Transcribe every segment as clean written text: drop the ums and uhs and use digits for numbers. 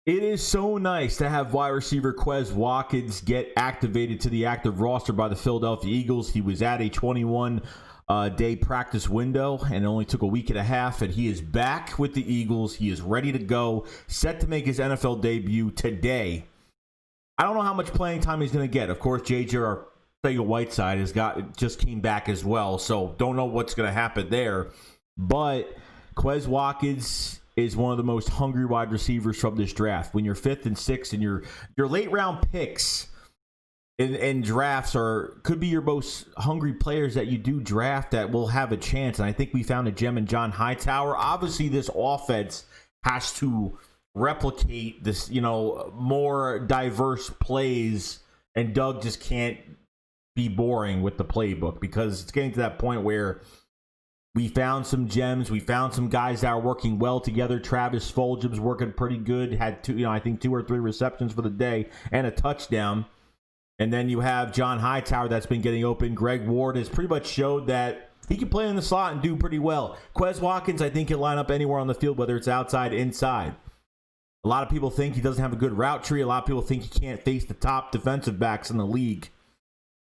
It is so nice to have wide receiver Quez Watkins get activated to the active roster by the Philadelphia Eagles. He was at a 21-day practice window, and it only took a week and a half, and he is back with the Eagles. He is ready to go, set to make his NFL debut today. I don't know how much playing time he's going to get. Of course, J.J. Whiteside just came back as well, so don't know what's going to happen there. But Quez Watkins is one of the most hungry wide receivers from this draft. When you're 5th and 6th and your late round picks in drafts could be your most hungry players that you do draft that will have a chance. And I think we found a gem in John Hightower. Obviously, this offense has to replicate this, more diverse plays, and Doug just can't be boring with the playbook because it's getting to that point where we found some gems. We found some guys that are working well together. Travis Fulgham's working pretty good. Had 2 or 3 receptions for the day and a touchdown. And then you have John Hightower that's been getting open. Greg Ward has pretty much showed that he can play in the slot and do pretty well. Quez Watkins, I think, can line up anywhere on the field, whether it's outside, inside. A lot of people think he doesn't have a good route tree. A lot of people think he can't face the top defensive backs in the league.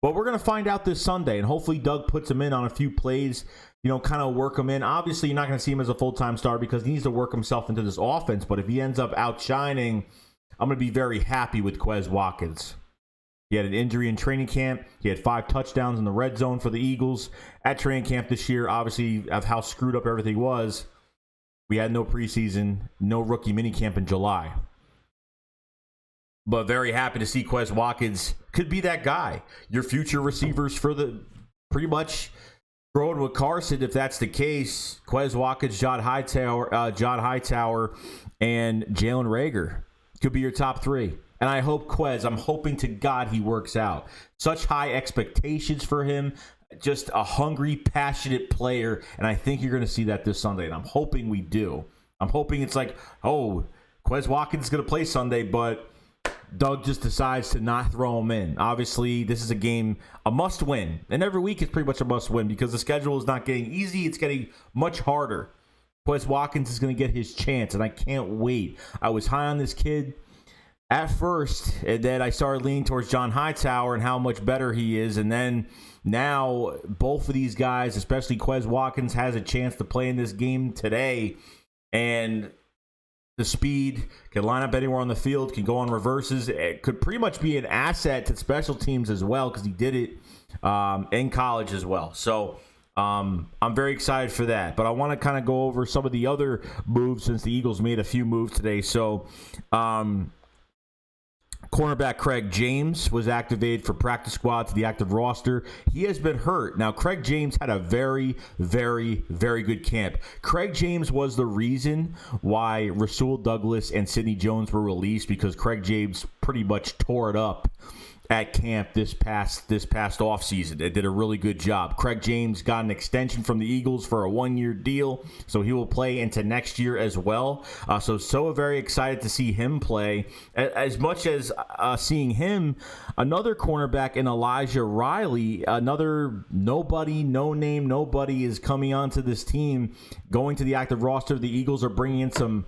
But we're going to find out this Sunday, and hopefully Doug puts him in on a few plays, kind of work him in. Obviously, you're not going to see him as a full-time star because he needs to work himself into this offense. But if he ends up outshining, I'm going to be very happy with Quez Watkins. He had an injury in training camp. He had 5 touchdowns in the red zone for the Eagles at training camp this year. Obviously, of how screwed up everything was, we had no preseason, no rookie minicamp in July. But very happy to see Quez Watkins could be that guy. Your future receivers for the pretty much growing with Carson, if that's the case. Quez Watkins, John Hightower, and Jalen Reagor could be your top 3. And I hope Quez, I'm hoping to God he works out. Such high expectations for him. Just a hungry, passionate player. And I think you're going to see that this Sunday. And I'm hoping we do. I'm hoping it's like, Quez Watkins is going to play Sunday, but Doug just decides to not throw him in. Obviously, this is a game, a must-win. And every week is pretty much a must-win because the schedule is not getting easy. It's getting much harder. Quez Watkins is going to get his chance, and I can't wait. I was high on this kid at first, and then I started leaning towards John Hightower and how much better he is. And then now both of these guys, especially Quez Watkins, has a chance to play in this game today. And the speed, can line up anywhere on the field, can go on reverses. It could pretty much be an asset to special teams as well because he did it in college as well. So I'm very excited for that. But I want to kind of go over some of the other moves since the Eagles made a few moves today. So cornerback Craig James was activated for practice squad to the active roster. He has been hurt. Now, Craig James had a very, very, very good camp. Craig James was the reason why Rasul Douglas and Sidney Jones were released because Craig James pretty much tore it up at camp this past offseason. They did a really good job. Craig James got an extension from the Eagles for a 1-year deal, so he will play into next year as well. So very excited to see him play. As much as seeing him, another cornerback in Elijah Riley, another nobody, no name, nobody is coming onto this team, going to the active roster. The Eagles are bringing in some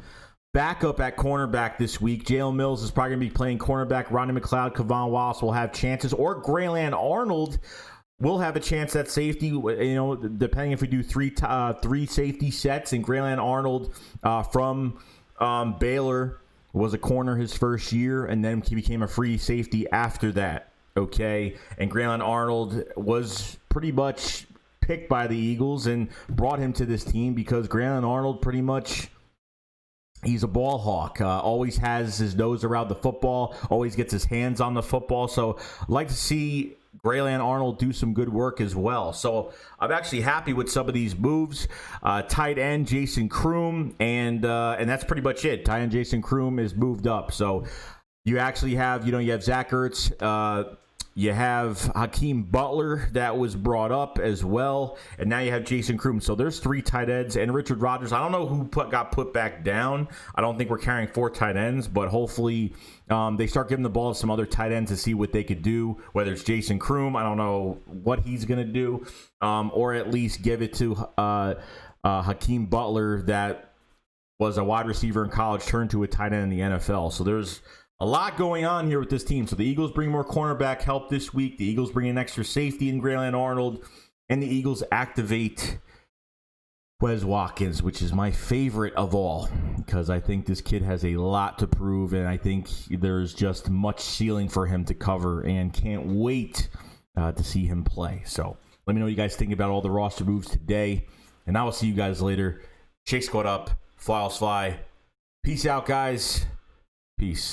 backup at cornerback this week. Jalen Mills is probably going to be playing cornerback. Ronnie McLeod, Kevon Wallace will have chances, or Grayland Arnold will have a chance at safety. Depending if we do three safety sets. And Grayland Arnold from Baylor was a corner his first year, and then he became a free safety after that. Okay, and Grayland Arnold was pretty much picked by the Eagles and brought him to this team because Grayland Arnold pretty much, he's a ball hawk, always has his nose around the football, always gets his hands on the football. So I'd like to see Grayland Arnold do some good work as well. So I'm actually happy with some of these moves. Tight end Jason Kroom, and that's pretty much it. Tight end Jason Kroom is moved up. So you actually have, you have Zach Ertz, you have Hakeem Butler that was brought up as well, and now you have Jason Kroom. So there's 3 tight ends, and Richard Rodgers. I don't know who got put back down. I don't think we're carrying 4 tight ends, but hopefully they start giving the ball to some other tight ends to see what they could do, whether it's Jason Kroom. I don't know what he's going to do, or at least give it to Hakeem Butler that was a wide receiver in college, turned to a tight end in the NFL. So there's a lot going on here with this team. So the Eagles bring more cornerback help this week. The Eagles bring in extra safety in Grayland Arnold. And the Eagles activate Quez Watkins, which is my favorite of all, because I think this kid has a lot to prove, and I think there's just much ceiling for him to cover, and can't wait to see him play. So let me know what you guys think about all the roster moves today, and I will see you guys later. Shake Squad up. Fly, fly. Peace out, guys. Peace.